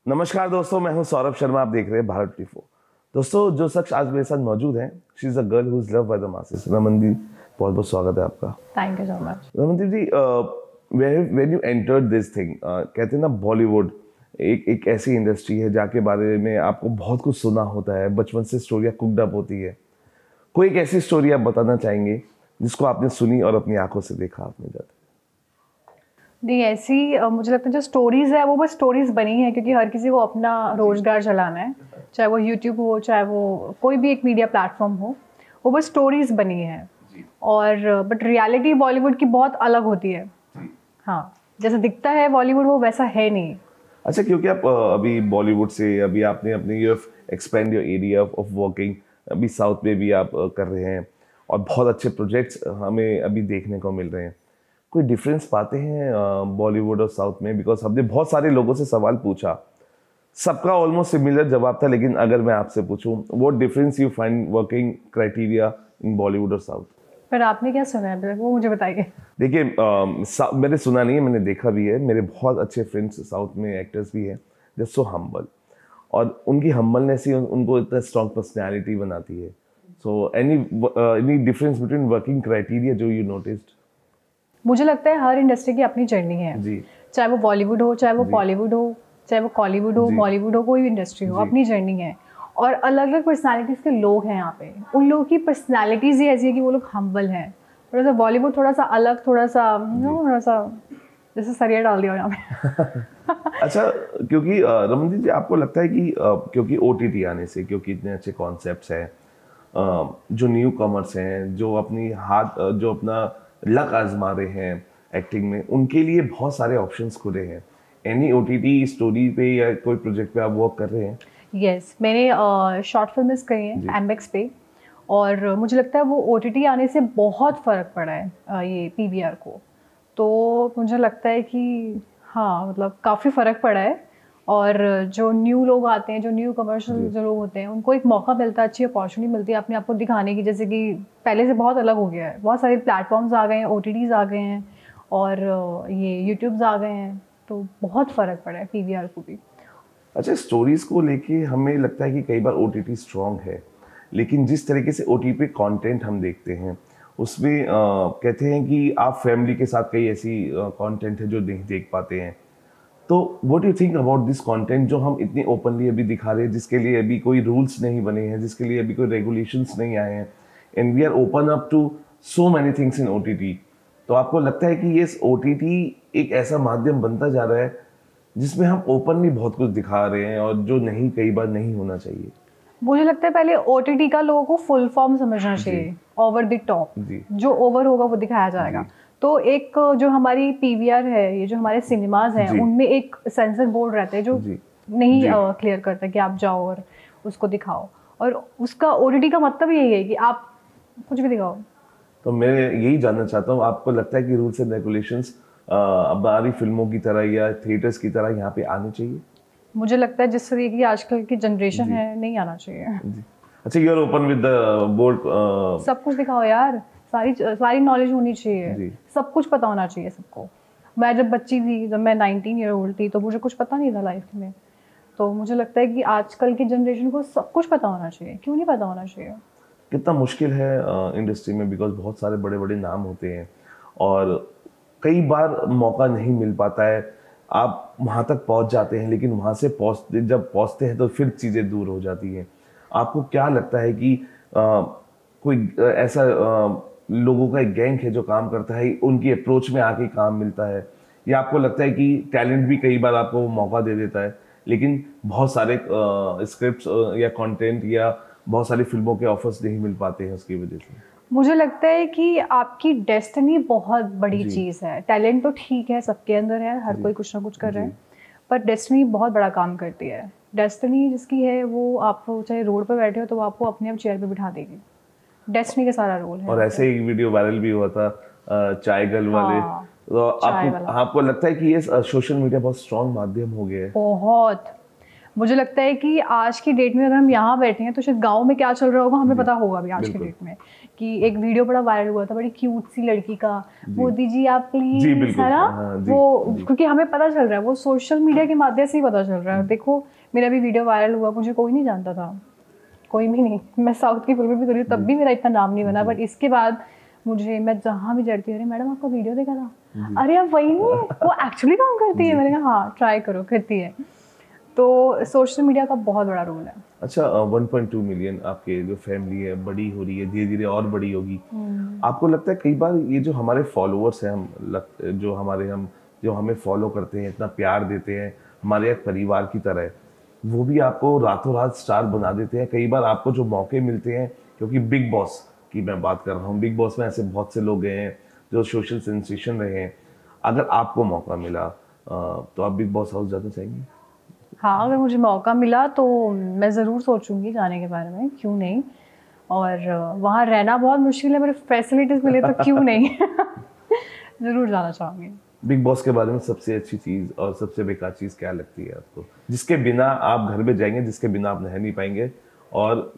नमस्कार दोस्तों, मैं हूं सौरभ शर्मा। आप देख रहे हैं भारत 24। दोस्तों, जो शख्स आज मेरे साथ मौजूद हैं, she is a girl who is loved by the masses. Ramandeep, बहुत बहुत स्वागत है आपका। Thank you so much. Ramandeep ji, when you entered this thing, कहते हैं ना बॉलीवुड एक ऐसी इंडस्ट्री है जाके बारे में आपको बहुत कुछ सुना होता है, बचपन से स्टोरियाँ कुकड अप होती है। कोई एक ऐसी स्टोरी आप बताना चाहेंगे जिसको आपने सुनी और अपनी आंखों से देखा आपने जाते? नहीं, ऐसी मुझे लगता है जो स्टोरीज है वो बस स्टोरीज बनी है क्योंकि हर किसी को अपना रोजगार चलाना है, चाहे वो यूट्यूब हो, चाहे वो कोई भी एक मीडिया प्लेटफॉर्म हो, वो बस स्टोरीज बनी है। और बट रियलिटी बॉलीवुड की बहुत अलग होती है। हाँ, जैसा दिखता है बॉलीवुड वो वैसा है नहीं। अच्छा, क्योंकि आप अभी बॉलीवुड से अभी आपने अपने you have expand your area of working, अभी साउथ में भी आप कर रहे हैं और बहुत अच्छे प्रोजेक्ट्स हमें अभी देखने को मिल रहे हैं। कोई डिफरेंस पाते हैं बॉलीवुड और साउथ में? बिकॉज हमने बहुत सारे लोगों से सवाल पूछा, सबका ऑलमोस्ट सिमिलर जवाब था, लेकिन अगर मैं आपसे पूछूं what difference you find working criteria in Bollywood और साउथ? पर आपने क्या सुना है वो मुझे बताइए। देखिए, मैंने सुना नहीं है, मैंने देखा भी है। मेरे बहुत अच्छे फ्रेंड्स साउथ में एक्टर्स भी हैं, दे सो हम्बल, और उनकी हम्बलनेस ही उनको इतना स्ट्रॉन्ग पर्सनैलिटी बनाती है। So any difference between working criteria जो यू नोटिस्ड? मुझे लगता है हर इंडस्ट्री की अपनी जर्नी है जी, चाहे वो बॉलीवुड हो, चाहे वो बॉलीवुड हो, चाहे वो कॉलीवुड हो, मॉलीवुड हो, कोई भी इंडस्ट्री हो, अपनी जर्नी है। और अलग अलग पर्सनालिटीज़ के लोग हैं यहाँ पे। उन लोगों की पर्सनालिटीज़ ही ऐसी है कि वो लोग हम्बल हैं। थोड़ा सा बॉलीवुड थोड़ा सा अलग, थोड़ा सा जैसे सरिया डाल दिया यहाँ पे। अच्छा, क्योंकि रमनदीप जी, आपको लगता है कि क्योंकि OTT आने से, क्योंकि इतने अच्छे कॉन्सेप्ट्स हैं, जो न्यू कमर्स हैं, जो जो अपना लक आजमा रहे हैं एक्टिंग में, उनके लिए बहुत सारे ऑप्शंस खुले हैं। एनी OTT स्टोरी पे या कोई प्रोजेक्ट पे आप वर्क कर रहे हैं? यस, मैंने शॉर्ट फिल्म्स करी हैं एमएक्स पे, और मुझे लगता है वो OTT आने से बहुत फ़र्क पड़ा है ये PVR को। तो मुझे लगता है कि हाँ, मतलब काफ़ी फ़र्क पड़ा है। और जो न्यू लोग आते हैं, जो न्यू कमर्शियल जो लोग होते हैं, उनको एक मौका मिलता है, अच्छी अपॉर्चुनिटी मिलती है अपने आप को दिखाने की। जैसे कि पहले से बहुत अलग हो गया है, बहुत सारे प्लेटफॉर्म्स आ गए हैं, OTTs आ गए हैं, और ये यूट्यूब्स आ गए हैं, तो बहुत फ़र्क पड़ा है PVR को भी। अच्छा, स्टोरीज को लेके हमें लगता है कि कई बार OTT स्ट्रॉन्ग है, लेकिन जिस तरीके से OTT पे कंटेंट हम देखते हैं उसमें कहते हैं कि आप फैमिली के साथ कई ऐसी कंटेंट है जो नहीं देख पाते हैं। तो what you think about this content जो हम इतनी ओपनली अभी दिखा रहे हैं, जिसके लिए अभी कोई रूल्स नहीं बने हैं, जिसके लिए अभी कोई रेगुलेशंस नहीं आए हैं, and we are open up to so many things in OTT? तो आपको लगता है कि ये OTT एक ऐसा माध्यम बनता जा रहा है जिसमें हम ओपनली बहुत कुछ दिखा रहे हैं और जो नहीं, कई बार नहीं होना चाहिए? मुझे लगता है पहले OTT का लोगों को फुल फॉर्म समझना चाहिए, ओवर द टॉप। जो ओवर होगा वो दिखाया जाएगा। तो एक जो हमारी PVR है, ये जो हमारे सिनेमाज हैं, उनमें एक सेंसर बोर्ड रहता है जो नहीं क्लियर करता कि आप जाओ और उसको दिखाओ। और उसका OTT का मतलब यही है कि आप कुछ भी दिखाओ। तो मैं यही जानना चाहता हूँ, आपको लगता है कि रूल्स एंड रेगुलेशंस हमारी फिल्मों की तरह या थिएटर्स की तरह यहाँ पे आने चाहिए? मुझे लगता है जिस तरीके की आजकल की जनरेशन है, नहीं आना चाहिए। अच्छा, you are open with the board? सब कुछ दिखाओ यार, सारी नॉलेज होनी चाहिए, सब कुछ पता होना चाहिए सबको। मैं जब बच्ची थी, जब मैं 19 ईयर ओल्ड थी, तो मुझे कुछ पता नहीं था लाइफ में। तो मुझे लगता है कि आजकल की जनरेशन को सब कुछ पता होना चाहिए। क्यों नहीं पता होना चाहिए? कितना मुश्किल है इंडस्ट्री में, बिकॉज बहुत सारे बड़े बड़े नाम होते हैं और कई बार मौका नहीं मिल पाता है। आप वहाँ तक पहुँच जाते हैं, लेकिन वहाँ से जब पहुँचते हैं तो फिर चीज़ें दूर हो जाती हैं। आपको क्या लगता है कि कोई ऐसा लोगों का एक गैंग है जो काम करता है, उनकी अप्रोच में आके काम मिलता है, या आपको लगता है कि टैलेंट भी कई बार आपको मौका दे देता है, लेकिन बहुत सारे स्क्रिप्ट्स या कंटेंट या बहुत सारी फिल्मों के ऑफर्स नहीं मिल पाते हैं उसकी वजह से? मुझे लगता है कि आपकी डेस्टिनी बहुत बड़ी चीज़ है। टैलेंट तो ठीक है, सबके अंदर है, हर कोई कुछ ना कुछ कर रहा है, पर डेस्टिनी बहुत बड़ा काम करती है। डेस्टिनी जिसकी है वो, आप चाहे रोड पर बैठे हो तो वो आपको अपने आप चेयर पे बिठा देगी। डेस्टिनी का सारा रोल है। और ऐसे ही वीडियो वायरल भी हुआ था चाय गल वाले। तो आपको लगता है कि ये सोशल मीडिया बहुत स्ट्रॉन्ग माध्यम हो गया है? बहुत, मुझे लगता है कि आज की डेट में अगर हम यहाँ बैठे हैं तो शायद गांव में क्या चल रहा होगा हमें पता होगा भी आज की डेट में, कि एक वीडियो बड़ा वायरल हुआ था बड़ी क्यूट सी लड़की का, मोदी जी आप प्लीज, है ना, वो क्योंकि हमें पता चल रहा है, वो सोशल मीडिया के माध्यम से ही पता चल रहा है। देखो मेरा भी वीडियो वायरल हुआ, मुझे कोई नहीं जानता था, कोई भी नहीं, मैं साउथ की फिल्में भी कर रही हूँ तब भी मेरा इतना नाम नहीं बना, बट इसके बाद मुझे, मैं जहाँ भी जाती हूँ, अरे मैडम आपका वीडियो देखा था, अरे आप वही नहीं, वो एक्चुअली काम करती है, मैंने कहा हाँ ट्राई करो, करती है। तो सोशल मीडिया का बहुत बड़ा रोल है। अच्छा, 1.2 मिलियन आपके जो फैमिली है बड़ी हो रही है, धीरे धीरे और बड़ी होगी। आपको लगता है कई बार ये जो हमारे फॉलोअर्स हैं, जो हमें फॉलो करते हैं, इतना प्यार देते हैं, हमारे एक परिवार की तरह है, वो भी आपको रातों रात स्टार बना देते हैं? कई बार आपको जो मौके मिलते हैं, क्योंकि बिग बॉस की मैं बात कर रहा हूँ, बिग बॉस में ऐसे बहुत से लोग गए हैं जो सोशल सेंसेशन रहे हैं, अगर आपको मौका मिला तो आप बिग बॉस हाउस जाना चाहेंगे? हाँ, अगर मुझे मौका मिला तो मैं ज़रूर सोचूंगी जाने के बारे में, क्यों नहीं। और वहाँ रहना बहुत मुश्किल है, मेरे फैसिलिटीज़ मिले तो क्यों नहीं ज़रूर जाना चाहूँगी। बिग बॉस के बारे में सबसे अच्छी चीज़ और सबसे बेकार चीज़ क्या लगती है आपको, जिसके बिना आप घर में जाएंगे, जिसके बिना आप रह नहीं पाएंगे? और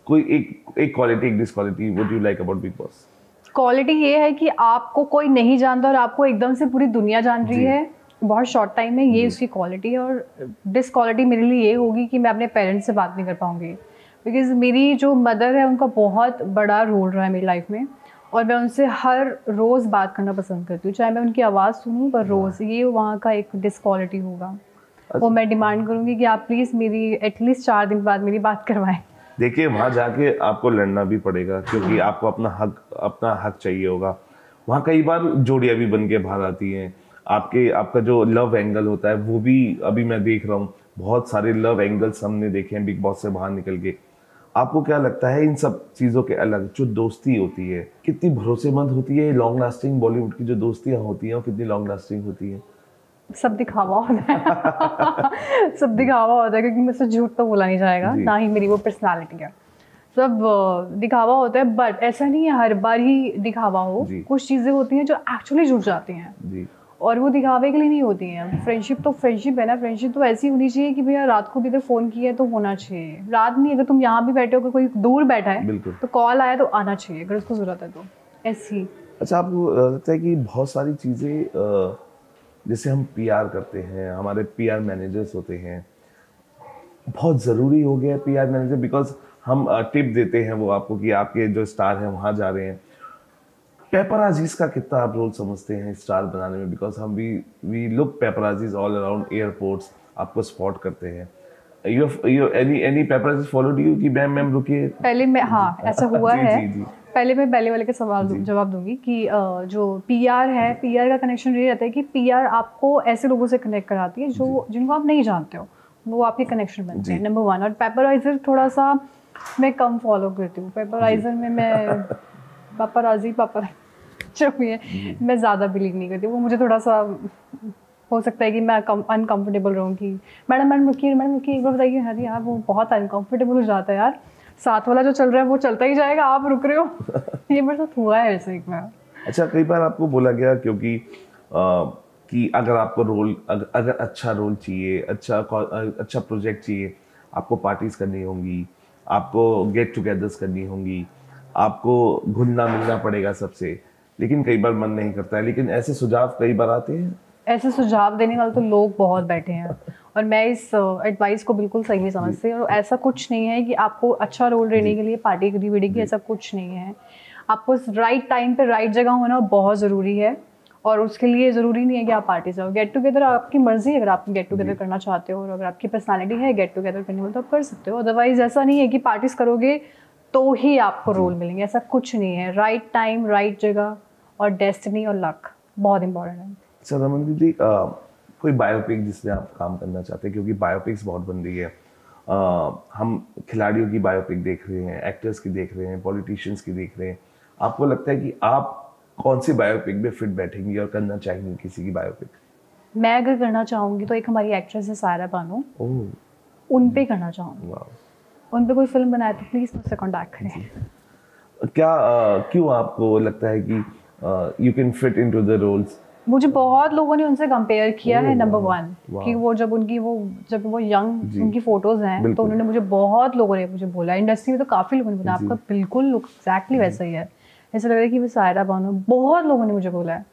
कोई एक क्वालिटी, एक disquality, what you like about Bigg Boss? Quality ये है कि आपको कोई नहीं जानता और आपको एकदम से पूरी दुनिया जान रही है बहुत शॉर्ट टाइम में, ये उसकी क्वालिटी है। और डिसक्वालिटी मेरे लिए ये होगी कि मैं अपने पेरेंट्स से बात नहीं कर पाऊंगी, बिकॉज मेरी जो मदर है उनका बहुत बड़ा रोल रहा है मेरी लाइफ में, और मैं उनसे हर रोज़ बात करना पसंद करती हूँ, चाहे मैं उनकी आवाज़ सुनूँ पर रोज़, ये वहाँ का एक डिसक्वालिटी होगा। वो मैं डिमांड करूँगी कि आप प्लीज़ मेरी एटलीस्ट 4 दिन बाद मेरी बात करवाएं। देखिए, वहाँ जाके आपको लड़ना भी पड़ेगा, क्योंकि आपको अपना हक चाहिए होगा। वहाँ कई बार जोड़ियाँ भी बन के बाहर आती हैं, आपका जो लव एंगल होता है वो भी, अभी मैं देख रहा हूँ बहुत सारे लव एंगल्स हमने देखे हैं बिग बॉस से बाहर निकल के। आपको क्या लगता है इन सब चीज़ों के अलग जो दोस्ती होती है कितनी भरोसेमंद होती है? लॉन्ग लास्टिंग बॉलीवुड की जो दोस्तियाँ होती हैं वो कितनी लॉन्ग लास्टिंग होती हैं? सब दिखावा होता है सब दिखावा होता है, क्योंकि मुझसे झूठ तो बोला नहीं जाएगा, ना ही मेरी वो पर्सनालिटी है, सब दिखावा होता है। बट ऐसा नहीं है हर बार ही दिखावा हो, कुछ चीज़ें होती हैं जो एक्चुअली जुड़ जाती हैं जी। और वो दिखावे के लिए नहीं होती हैं। फ्रेंडशिप तो फ्रेंडशिप है ना, फ्रेंडशिप तो ऐसी होनी चाहिए कि भैया रात को भी अगर फ़ोन किया है तो होना चाहिए, रात नहीं, अगर तुम यहाँ भी बैठे हो, कोई दूर बैठा है तो कॉल आया तो आना चाहिए अगर उसको ज़रूरत है तो, ऐसी। अच्छा, आपको लगता है कि बहुत सारी चीज़ें जैसे हम पीआर करते हैं, हमारे पीआर मैनेजर्स होते हैं, बहुत ज़रूरी हो गया है पीआर मैनेजर, बिकॉज हम टिप देते हैं वो आपको कि आपके जो स्टार हैं वहाँ जा रहे हैं। पेपराजीज का कितना आप रोल समझते हैं स्टार बनाने में? बिकॉज हम we look paparazzis all around airports, आपको स्पॉट करते हैं। एनी पेपराजीज फॉलोड यू कि मैम रुकिए? पहले मैं, हाँ ऐसा हुआ है। जी। पहले मैं पहले वाले के सवाल जवाब दूंगी कि जो पीआर है, पीआर का कनेक्शन ये रहता है कि पीआर आपको ऐसे लोगों से कनेक्ट कराती है जो जिनको आप नहीं जानते हो, वो आपके कनेक्शन बनते हैं, नंबर 1। और पेपराइजर थोड़ा सा मैं कम फॉलो करती हूँ, पेपराइजर में मैं पापराजी जो भी है मैं ज़्यादा बिलीव नहीं करती। वो मुझे थोड़ा सा हो सकता है कि मैं अनकंफर्टेबल रहूँ कि मैडम रुकिए एक बार बताइए। अरे यार वो बहुत अनकंफर्टेबल हो जाता है यार, साथ वाला जो चल रहा है वो चलता ही जाएगा, आप रुक रहे हो ये मेरे साथ हुआ है वैसे एक बार। अच्छा, कई बार आपको बोला गया क्योंकि कि अगर आपको अगर अच्छा रोल चाहिए, अच्छा प्रोजेक्ट चाहिए, आपको पार्टीज करनी होंगी, आपको गेट टुगेदर्स करनी होंगी, आपको घुलना मिलना पड़ेगा सबसे, लेकिन कई बार मन नहीं करता है। लेकिन ऐसे सुझाव कई बार आते हैं, ऐसे सुझाव देने वाले तो लोग बहुत बैठे हैं और मैं इस एडवाइस को बिल्कुल सही नहीं समझती। और ऐसा कुछ नहीं है कि आपको अच्छा रोल लेने के लिए पार्टी करनी पड़ेगी, ऐसा कुछ नहीं है। आपको राइट टाइम पे राइट जगह होना बहुत ज़रूरी है, और उसके लिए ज़रूरी नहीं है कि आप पार्टी जाओ। गेट टुगेदर आपकी मर्जी है, अगर आप गेट टुगेदर करना चाहते हो और अगर आपकी पर्सनालिटी है गेट टुगेदर करने में तो आप कर सकते हो। अदरवाइज ऐसा नहीं है कि पार्टीज करोगे तो ही आपको रोल मिलेंगे, ऐसा कुछ नहीं है। राइट टाइम राइट जगह और डेस्टिनी और लक बहुत इंपॉर्टेंट है। अच्छा रमन जी, कोई बायोपिक जिसमें आप काम करना चाहते हैं, क्योंकि बायोपिक्स बहुत बन रही है, हम खिलाड़ियों की बायोपिक देख रहे हैं, एक्टर्स की देख रहे हैं, पॉलिटिशियंस की देख रहे हैं, आपको लगता है कि आप कौन सी बायोपिक में फिट बैठेंगी और करना चाहेंगी किसी की बायोपिक? मैं अगर करना चाहूँगी तो एक हमारी एक्ट्रेस है सायरा बानो, उन पे करना चाहूँगी। उन पे कोई फिल्म बनाए तो प्लीज़ मुझसे कॉन्टैक्ट करें। क्या क्यों आपको लगता है कि you can fit into the roles? मुझे बहुत लोगों ने उनसे कंपेयर किया है नंबर 1 कि वो जब वो यंग उनकी फोटोज हैं तो उन्होंने बहुत लोगों ने मुझे बोला, इंडस्ट्री में तो काफी लोगों ने बोला आपका बिल्कुल लुक एग्जैक्टली वैसा ही है, ऐसा लग रहा है कि वो सायरा बानो, बहुत लोगों ने मुझे बोला है।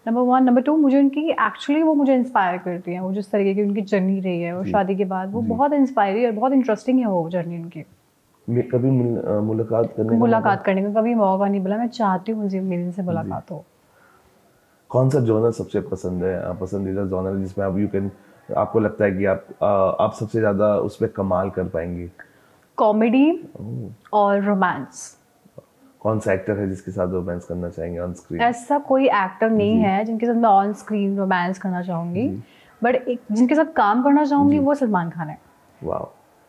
नंबर 1। नंबर 2, मुझे उनकी एक्चुअली वो मुझे इंस्पायर करती हैं, वो जिस तरीके की उनकी जर्नी रही है और शादी के बाद वो बहुत इंस्पायरिंग और बहुत इंटरेस्टिंग है वो जर्नी उनकी। कभी मुलाकात करने का कभी मौका नहीं मिला, मैं चाहती हूँ मेरी इनसे मुलाकात हो। कौन सा जॉनर सबसे पसंद है, पसंदीदा जॉनर जिसमें आपको लगता है कि आप सबसे ज्यादा उसमें कमाल कर पाएंगे? कॉमेडी और रोमांस। कौन सा एक्टर है जिसके साथ रोमांस करना चाहेंगे ऑन स्क्रीन? ऐसा कोई एक्टर नहीं है जिनके साथ मैं ऑन स्क्रीन रोमांस करना चाहूंगी, बट एक जिनके साथ काम करना चाहूंगी वो सलमान खान है। वाह,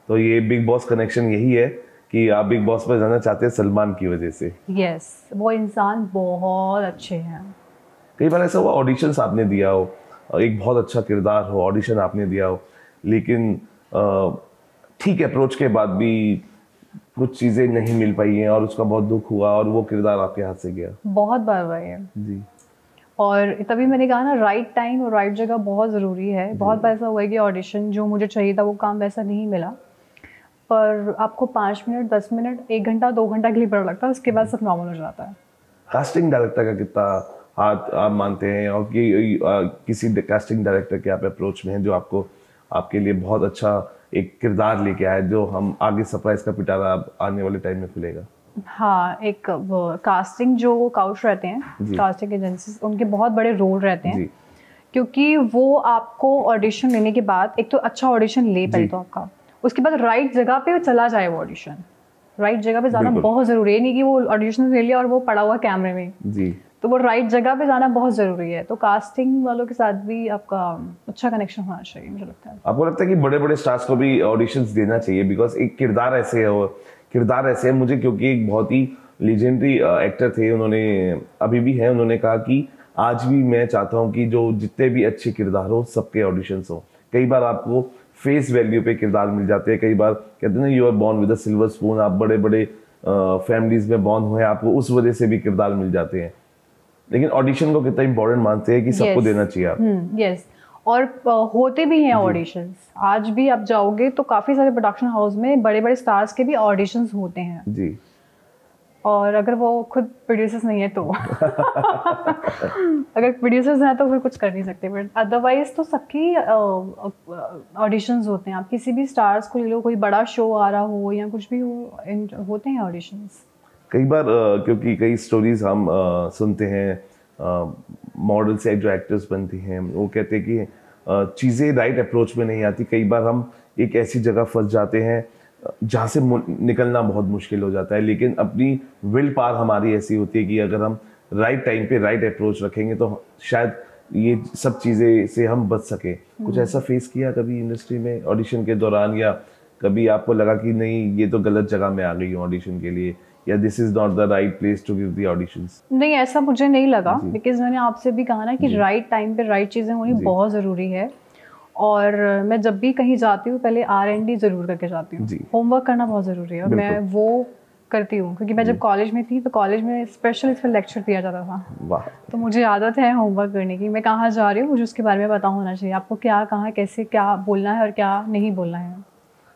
तो ये बिग बॉस कनेक्शन यही है कि आप बिग बॉस पर जाना चाहते हैं सलमान की वजह से? यस, वो इंसान बहुत अच्छे हैं। कई बार ऐसा हुआ ऑडिशंस आपने दिया हो, एक बहुत अच्छा किरदार हो, ऑडिशन आपने दिया हो, लेकिन ठीक अप्रोच के बाद भी कुछ चीजें नहीं मिल पाई हैं और उसका बहुत दुख हुआ और वो किरदार आपके हाथ से गया? बहुत बार हुआ है जी। और तभी मैंने कहा ना, राइट टाइम और राइट जगह बहुत ज़रूरी है। बहुत बार ऐसा हुआ है कि ऑडिशन जो मुझे चाहिए था वो काम वैसा नहीं मिला, पर आपको 5 मिनट 10 मिनट 1 घंटा 2 घंटा के लिए पड़ा लगता है, उसके बाद सब नॉर्मल हो जाता है। कास्टिंग डायरेक्टर का कितना हाथ आप मानते हैं और कि किसी कास्टिंग डायरेक्टर के आप अप्रोच में हैं जो आपके लिए बहुत अच्छा एक किरदार लेके आए जो हम आगे सरप्राइज का पिटारा आने वाले टाइम में खुलेगा? हाँ, एक कास्टिंग जो काउच रहते हैं, कास्टिंग एजेंसीज, उनके बहुत बड़े रोल रहते हैं क्योंकि वो आपको ऑडिशन लेने के बाद एक तो अच्छा ऑडिशन ले पहले तो आपका, उसके बाद राइट जगह पे चला जाए वो ऑडिशन। राइट जगह पे जाना बहुत ज़रूरी है, नहीं कि वो ऑडिशन ले लिया और वो पड़ा हुआ कैमरे में जी, तो वो राइट जगह पे जाना बहुत ज़रूरी है। तो कास्टिंग वालों के साथ भी आपका अच्छा कनेक्शन होना चाहिए, मुझे लगता है। आपको लगता है कि बड़े बड़े स्टार्स को भी ऑडिशंस देना चाहिए? बिकॉज एक किरदार ऐसे है मुझे, क्योंकि एक बहुत ही लेजेंडरी एक्टर थे, उन्होंने अभी भी है, उन्होंने कहा कि आज भी मैं चाहता हूँ कि जो जितने भी अच्छे किरदार हो सबके ऑडिशंस हो। कई बार आपको फेस वैल्यू पे किरदार मिल जाते हैं, कई बार कहते हैं ना you are born with a silver spoon, आप बड़े बड़े फैमिलीज में बॉर्न हुए, आपको उस वजह से भी किरदार मिल जाते हैं, लेकिन ऑडिशन को कितना इंपॉर्टेंट मानते हैं कि सबको देना चाहिए आप? यस, और होते भी हैं ऑडिशंस। आज भी आप जाओगे तो काफ़ी सारे प्रोडक्शन हाउस में बड़े बड़े स्टार्स के भी ऑडिशंस होते हैं जी, और अगर वो खुद प्रोड्यूसर्स नहीं है तो अगर प्रोड्यूसर्स हैं तो फिर कुछ कर नहीं सकते, बट अदरवाइज तो सबकी ऑडिशंस होते हैं। आप किसी भी स्टार्स को ले लो, कोई बड़ा शो आ रहा हो या कुछ भी हो, होते हैं ऑडिशंस। कई बार क्योंकि कई स्टोरीज हम सुनते हैं, मॉडल्स या जो एक्टर्स बनती हैं वो कहते हैं कि चीज़ें राइट अप्रोच में नहीं आती। कई बार हम एक ऐसी जगह फंस जाते हैं जहाँ से निकलना बहुत मुश्किल हो जाता है, लेकिन अपनी विल पावर हमारी ऐसी होती है कि अगर हम राइट टाइम पे राइट अप्रोच रखेंगे तो शायद ये सब चीज़ें से हम बच सकें। कुछ ऐसा फेस किया कभी इंडस्ट्री में ऑडिशन के दौरान, या कभी आपको लगा कि नहीं ये तो गलत जगह में आ गई हूँ ऑडिशन के लिए, या this is not the right place to give the auditions? नहीं, ऐसा मुझे नहीं लगा, बिकॉज मैंने आपसे भी कहा ना कि राइट टाइम पे राइट चीज़ें होनी बहुत ज़रूरी है। और मैं जब भी कहीं जाती हूँ पहले R&D ज़रूर करके जाती हूँ, होमवर्क करना बहुत ज़रूरी है और मैं वो करती हूँ, क्योंकि मैं जब कॉलेज में थी तो कॉलेज में स्पेशल इस पर लेक्चर दिया जाता था, तो मुझे आदत है होमवर्क करने की। मैं कहाँ जा रही हूँ मुझे उसके बारे में पता होना चाहिए, आपको क्या कहाँ कैसे क्या बोलना है और क्या नहीं बोलना है।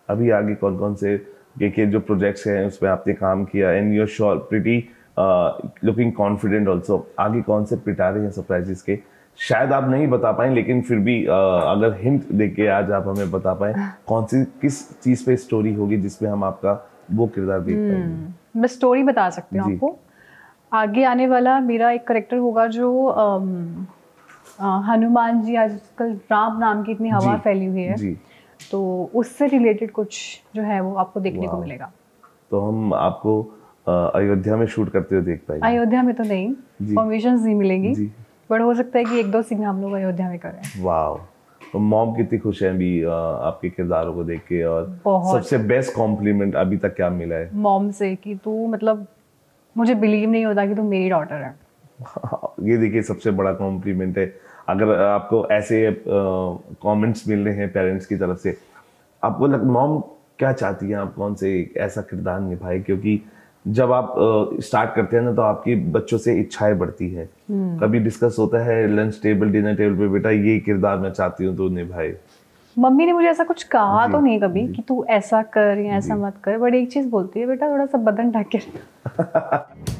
अभी आगे कौन कौन से के जो प्रोजेक्ट्स हैं उसमें आपने काम किया, and you are sure pretty looking confident also, आगे कौन से पिटारे हैं सरप्राइजेस के? शायद आप नहीं बता पाएं, लेकिन फिर भी अगर हिंट देके आज आप हमें बता पाएं कौन सी किस चीज़ पे स्टोरी होगी जिसमें हम आपका वो किरदार देख पाएंगे? मैं स्टोरी बता सकती हूँ आपको। आगे आने वाला मेरा एक करेक्टर होगा जो हनुमान जी, आजकल राम नाम की इतनी हवा फैली हुई है, तो उससे रिलेटेड कुछ जो है वो आपको देखने को मिलेगा। तो हम आपको अयोध्या में शूट करते हुए देख पाएंगे? अयोध्या में तो नहीं, परमिशंस नहीं मिलेंगी, बट हो सकता है कि 1-2 सीन हम लोग अयोध्या में करें। वाह, तो मॉम कितनी खुश है अभी आपके किरदारों को देख के, और सबसे बेस्ट कॉम्प्लीमेंट अभी तक क्या मिला है मॉम से कि तू, मतलब मुझे बिलीव नहीं होता कि तू मेरी डॉटर है। ये देखिए सबसे बड़ा कॉम्प्लीमेंट है। अगर आपको ऐसे कमेंट्स मिल रहे हैं पेरेंट्स की तरफ से, आपको मॉम क्या चाहती है आप कौन से ऐसा किरदार निभाए? क्योंकि जब आप स्टार्ट करते हैं ना तो आपकी बच्चों से इच्छाएं बढ़ती है। कभी डिस्कस होता है लंच टेबल डिनर टेबल पे, बेटा ये किरदार मैं चाहती हूँ तो निभाए। मम्मी ने मुझे ऐसा कुछ कहा तो नहीं कभी कि तू ऐसा कर या ऐसा मत कर, बट एक चीज बोलती है, बेटा थोड़ा सा बदन ढक के